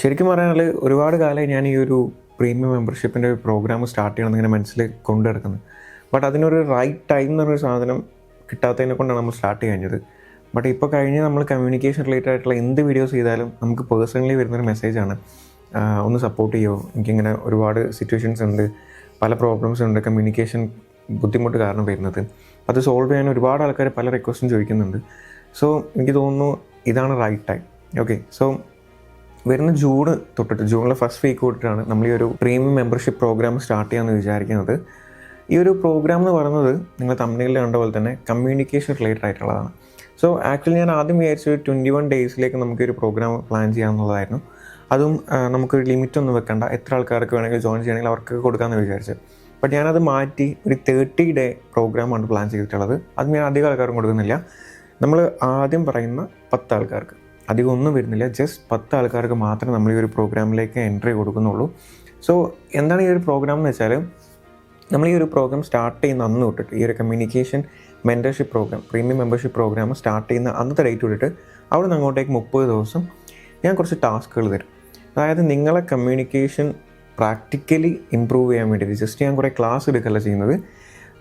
ശരിക്കും പറഞ്ഞാൽ ഒരുപാട് കാലമായി ഞാൻ ഈ ഒരു പ്രീമിയം മെമ്പർഷിപ്പിൻ്റെ ഒരു പ്രോഗ്രാം സ്റ്റാർട്ട് ചെയ്യണമെന്ന് ഇങ്ങനെ മനസ്സിൽ കൊണ്ടു നടക്കുന്നത്. ബട്ട് അതിനൊരു റൈറ്റ് ടൈം എന്ന് പറഞ്ഞൊരു സാധനം കിട്ടാത്തതിനെ കൊണ്ടാണ് നമ്മൾ സ്റ്റാർട്ട് കഴിഞ്ഞത്. ബട്ട് ഇപ്പോൾ കഴിഞ്ഞ് നമ്മൾ കമ്മ്യൂണിക്കേഷൻ റിലേറ്റഡ് ആയിട്ടുള്ള എന്ത് വീഡിയോസ് ചെയ്താലും നമുക്ക് പേഴ്സണലി വരുന്നൊരു മെസ്സേജാണ്, ഒന്ന് സപ്പോർട്ട് ചെയ്യുമോ, എനിക്കിങ്ങനെ ഒരുപാട് സിറ്റുവേഷൻസ് ഉണ്ട്, പല പ്രോബ്ലംസ് ഉണ്ട്, കമ്മ്യൂണിക്കേഷൻ ബുദ്ധിമുട്ട് കാരണം വരുന്നത്. അത് സോൾവ് ചെയ്യാൻ ഒരുപാട് ആൾക്കാർ പല റിക്വസ്റ്റും ചോദിക്കുന്നുണ്ട്. സോ എനിക്ക് തോന്നുന്നു ഇതാണ് റൈറ്റ് ടൈം. ഓക്കെ, സോ വരുന്ന ജൂൺ തൊട്ടിട്ട്, ജൂണിലെ ഫസ്റ്റ് വീക്ക് തൊട്ടിട്ടാണ് നമ്മൾ ഈ ഒരു പ്രീമിയം മെമ്പർഷിപ്പ് പ്രോഗ്രാം സ്റ്റാർട്ട് ചെയ്യാമെന്ന് വിചാരിക്കുന്നത്. ഈ ഒരു പ്രോഗ്രാം എന്ന് പറയുന്നത് നിങ്ങൾ തമ്മിൽ കണ്ട പോലെ തന്നെ കമ്മ്യൂണിക്കേഷൻ റിലേറ്റഡ് ആയിട്ടുള്ളതാണ്. സോ ആക്ച്വലി ഞാൻ ആദ്യം വിചാരിച്ചത് 21 ഡേയ്സിലേക്ക് നമുക്കൊരു പ്രോഗ്രാം പ്ലാൻ ചെയ്യാമെന്നുള്ളതായിരുന്നു. അതും നമുക്കൊരു ലിമിറ്റൊന്നും വെക്കണ്ട, എത്ര ആൾക്കാർക്ക് വേണമെങ്കിൽ ജോയിൻ ചെയ്യണമെങ്കിൽ അവർക്ക് കൊടുക്കാമെന്ന് വിചാരിച്ചത്. ബട്ട് ഞാനത് മാറ്റി ഒരു 30 ഡേ പ്രോഗ്രാമാണ് പ്ലാൻ ചെയ്തിട്ടുള്ളത്. അത് ഞാൻ അധികം ആൾക്കാരും കൊടുക്കുന്നില്ല. നമ്മൾ ആദ്യം പറയുന്ന 10 ആൾക്കാർക്ക്, അധികം ഒന്നും വരുന്നില്ല, ജസ്റ്റ് 10 ആൾക്കാർക്ക് മാത്രമേ നമ്മൾ ഈ ഒരു പ്രോഗ്രാമിലേക്ക് എൻട്രി കൊടുക്കുന്നുള്ളൂ. സോ എന്താണ് ഈ ഒരു പ്രോഗ്രാം എന്ന് വെച്ചാൽ, നമ്മൾ ഈ ഒരു പ്രോഗ്രാം സ്റ്റാർട്ട് ചെയ്യുന്ന അന്ന് തൊട്ടിട്ട്, ഈ ഒരു communication mentorship program, premium membership program start ചെയ്യുന്ന അന്നത്തെ ഡേറ്റ് തൊട്ടിട്ട് അവിടെ നിന്ന് അങ്ങോട്ടേക്ക് 30 ദിവസം ഞാൻ കുറച്ച് ടാസ്കുകൾ തരും. അതായത് നിങ്ങളെ കമ്മ്യൂണിക്കേഷൻ പ്രാക്ടിക്കലി ഇമ്പ്രൂവ് ചെയ്യാൻ വേണ്ടിയിട്ട് ജസ്റ്റ് ഞാൻ കുറേ ക്ലാസ് എടുക്കുകയല്ല ചെയ്യുന്നത്.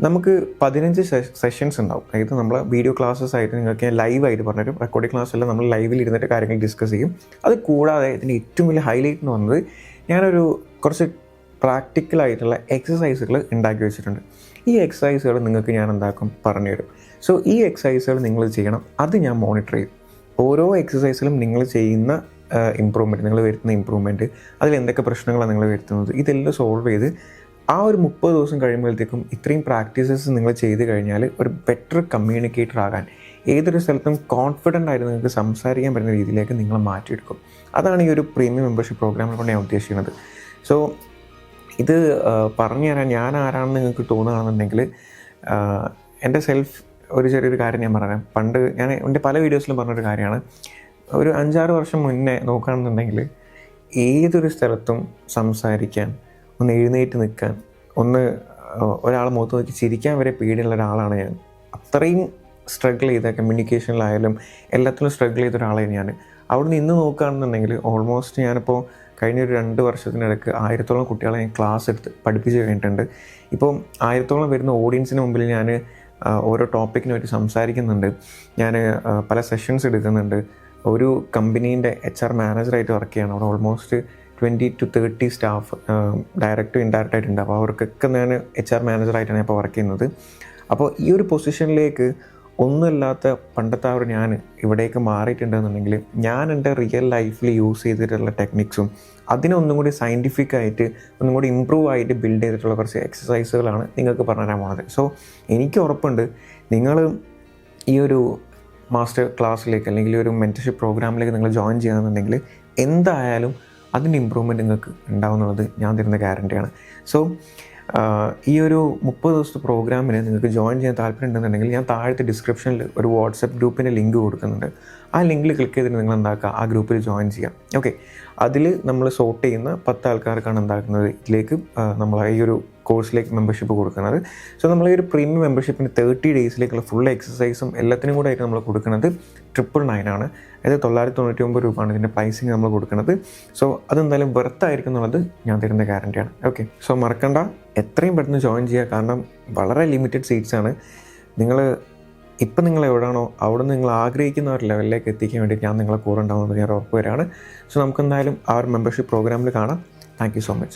നമുക്ക് 15 സെഷൻസ് ഉണ്ടാവും. അതായത് നമ്മൾ വീഡിയോ ക്ലാസ്സസ് ആയിട്ട് നിങ്ങൾക്ക് ഞാൻ ലൈവായിട്ട് പറഞ്ഞുതരും. റെക്കോർഡിംഗ് ക്ലാസ് എല്ലാം നമ്മൾ ലൈവിൽ ഇരുന്നിട്ട് കാര്യങ്ങൾ ഡിസ്കസ് ചെയ്യും. അത് കൂടാതെ ഇതിൻ്റെ ഏറ്റവും വലിയ ഹൈലൈറ്റ് എന്ന് പറയുന്നത്, ഞാനൊരു കുറച്ച് പ്രാക്ടിക്കലായിട്ടുള്ള എക്സസൈസുകൾ ഉണ്ടാക്കി വെച്ചിട്ടുണ്ട്. ഈ എക്സസൈസുകൾ നിങ്ങൾക്ക് ഞാൻ എന്താക്കും പറഞ്ഞുതരും. സോ ഈ എക്സസൈസുകൾ നിങ്ങൾ ചെയ്യണം, അത് ഞാൻ മോണിറ്റർ ചെയ്യും. ഓരോ എക്സസൈസിലും നിങ്ങൾ ചെയ്യുന്ന ഇമ്പ്രൂവ്മെൻറ്റ്, നിങ്ങൾ വരുത്തുന്ന ഇമ്പ്രൂവ്മെൻറ്റ്, അതിൽ എന്തൊക്കെ പ്രശ്നങ്ങളാണ് നിങ്ങൾ വരുത്തുന്നത്, ഇതെല്ലാം സോൾവ് ചെയ്ത് ആ ഒരു 30 ദിവസം കഴിയുമ്പോഴത്തേക്കും ഇത്രയും പ്രാക്ടീസസ് നിങ്ങൾ ചെയ്ത് കഴിഞ്ഞാൽ ഒരു ബെറ്റർ കമ്മ്യൂണിക്കേറ്റർ ആകാൻ, ഏതൊരു സ്ഥലത്തും കോൺഫിഡൻ്റ് ആയിട്ട് നിങ്ങൾക്ക് സംസാരിക്കാൻ പറ്റുന്ന രീതിയിലേക്ക് നിങ്ങൾ മാറ്റിയെടുക്കും. അതാണ് ഈ ഒരു പ്രീമിയം മെമ്പർഷിപ്പ് പ്രോഗ്രാമിനെ കൊണ്ട് ഞാൻ ഉദ്ദേശിക്കുന്നത്. സോ ഇത് പറഞ്ഞു തരാൻ ഞാൻ ആരാണെന്ന് നിങ്ങൾക്ക് തോന്നുകയാണെന്നുണ്ടെങ്കിൽ, എൻ്റെ ഒരു ചെറിയൊരു കാര്യം ഞാൻ പറയാം. പണ്ട് ഞാൻ എൻ്റെ പല വീഡിയോസിലും പറഞ്ഞൊരു കാര്യമാണ്. ഒരു 5-6 വർഷം മുന്നേ നോക്കുകയാണെന്നുണ്ടെങ്കിൽ ഏതൊരു സ്ഥലത്തും സംസാരിക്കാൻ, ഒന്ന് എഴുന്നേറ്റ് നിൽക്കാൻ, ഒരാളെ മുഖത്ത് നോക്കി ചിരിക്കാൻ വരെ പേടിയുള്ള ഒരാളാണ് ഞാൻ. അത്രയും സ്ട്രഗിൾ ചെയ്ത, കമ്മ്യൂണിക്കേഷനിലായാലും എല്ലാത്തിലും സ്ട്രഗിൾ ചെയ്ത ഒരാളാണ് ഞാൻ. അവിടെ നിന്ന് നോക്കുകയാണെന്നുണ്ടെങ്കിൽ ഓൾമോസ്റ്റ് ഞാനിപ്പോൾ കഴിഞ്ഞൊരു 2 വർഷത്തിനിടയ്ക്ക് 1000-ഓളം കുട്ടികളെ ഞാൻ ക്ലാസ് എടുത്ത് പഠിപ്പിച്ച് കഴിഞ്ഞിട്ടുണ്ട്. ഇപ്പോൾ 1000-ഓളം വരുന്ന ഓഡിയൻസിന് മുമ്പിൽ ഞാൻ ഓരോ ടോപ്പിക്കിന് വേണ്ടി സംസാരിക്കുന്നുണ്ട്. ഞാൻ പല സെഷൻസ് എടുക്കുന്നുണ്ട്. ഒരു കമ്പനീൻ്റെ HR മാനേജറായിട്ട് വർക്ക് ചെയ്യണം. അവിടെ ഓൾമോസ്റ്റ് 20 to 30 സ്റ്റാഫ് ഡയറക്റ്റും ഇൻഡയറക്റ്റ് ആയിട്ടുണ്ട്. അപ്പോൾ അവർക്കൊക്കെ ഞാൻ HR മാനേജറായിട്ടാണ് ഇപ്പോൾ വർക്ക് ചെയ്യുന്നത്. അപ്പോൾ ഈ ഒരു പൊസിഷനിലേക്ക് ഒന്നുമില്ലാത്ത പണ്ടത്തെ ഞാൻ ഇവിടേക്ക് മാറിയിട്ടുണ്ടെന്നുണ്ടെങ്കിൽ, ഞാൻ എൻ്റെ റിയൽ ലൈഫിൽ യൂസ് ചെയ്തിട്ടുള്ള ടെക്നിക്സും അതിനൊന്നും കൂടി സയൻറ്റിഫിക് ആയിട്ട് ഒന്നും കൂടി ഇമ്പ്രൂവ് ആയിട്ട് ബിൽഡ് ചെയ്തിട്ടുള്ള കുറച്ച് എക്സസൈസുകളാണ് നിങ്ങൾക്ക് പറഞ്ഞു തരാൻ പോകുന്നത്. സോ എനിക്ക് ഉറപ്പുണ്ട്, നിങ്ങൾ ഈ ഒരു മാസ്റ്റർ ക്ലാസ്സിലേക്ക് അല്ലെങ്കിൽ ഒരു മെൻറ്റർഷിപ്പ് പ്രോഗ്രാമിലേക്ക് നിങ്ങൾ ജോയിൻ ചെയ്യുകയാണെന്നുണ്ടെങ്കിൽ എന്തായാലും അതിൻ്റെ ഇമ്പ്രൂവ്മെൻറ്റ് നിങ്ങൾക്ക് ഉണ്ടാവുന്നുള്ളത് ഞാൻ തരുന്ന ഗ്യാരണ്ടിയാണ്. സോ ഈ ഒരു 30 ദിവസത്തെ പ്രോഗ്രാമിന് നിങ്ങൾക്ക് ജോയിൻ ചെയ്യാൻ താല്പര്യം ഉണ്ടെന്നുണ്ടെങ്കിൽ, ഞാൻ താഴത്തെ ഡിസ്ക്രിപ്ഷനിൽ ഒരു വാട്സപ്പ് ഗ്രൂപ്പിൻ്റെ ലിങ്ക് കൊടുക്കുന്നുണ്ട്. ആ ലിങ്കിൽ ക്ലിക്ക് ചെയ്തിട്ട് നിങ്ങൾ എന്താക്കുക, ആ ഗ്രൂപ്പിൽ ജോയിൻ ചെയ്യാം. ഓക്കെ, അതിൽ നമ്മൾ സോർട്ട് ചെയ്യുന്ന 10 ആൾക്കാർക്കാണ് എന്താക്കുന്നത് ഇതിലേക്ക് നമ്മൾ ഈ ഒരു കോഴ്സിലേക്ക് മെമ്പർഷിപ്പ് കൊടുക്കുന്നത്. സോ നമ്മൾ ഈ ഒരു പ്രീമിയം മെമ്പർഷിപ്പിന് 30 ഡേയ്സിലേക്കുള്ള ഫുൾ എക്സസൈസും എല്ലാത്തിനും കൂടെ ആയിട്ട് നമ്മൾ കൊടുക്കുന്നത് 999 ആണ്. അതായത് 999 രൂപയാണ് ഇതിൻ്റെ പ്രൈസിങ് നമ്മൾ കൊടുക്കുന്നത്. സോ അതെന്തായാലും വെർത്തായിരിക്കും എന്നുള്ളത് ഞാൻ തരുന്ന ഗ്യാരണ്ടിയാണ്. ഓക്കെ, സോ മറക്കണ്ട, എത്രയും പെട്ടെന്ന് ജോയിൻ ചെയ്യുക. കാരണം വളരെ ലിമിറ്റഡ് സീറ്റ്സാണ്. നിങ്ങൾ എവിടെയാണോ അവിടെ നിന്ന് നിങ്ങൾ ആഗ്രഹിക്കുന്ന ഒരു ലെവലിലേക്ക് എത്തിക്കാൻ വേണ്ടി ഞാൻ നിങ്ങളെ കൂടെ ഉണ്ടാവുമെന്ന് ഞാൻ ഉറപ്പ് വരികയാണ്. സോ നമുക്കെന്തായാലും ആ ഒരു മെമ്പർഷിപ്പ് പ്രോഗ്രാമിൽ കാണാം. Thank you so much.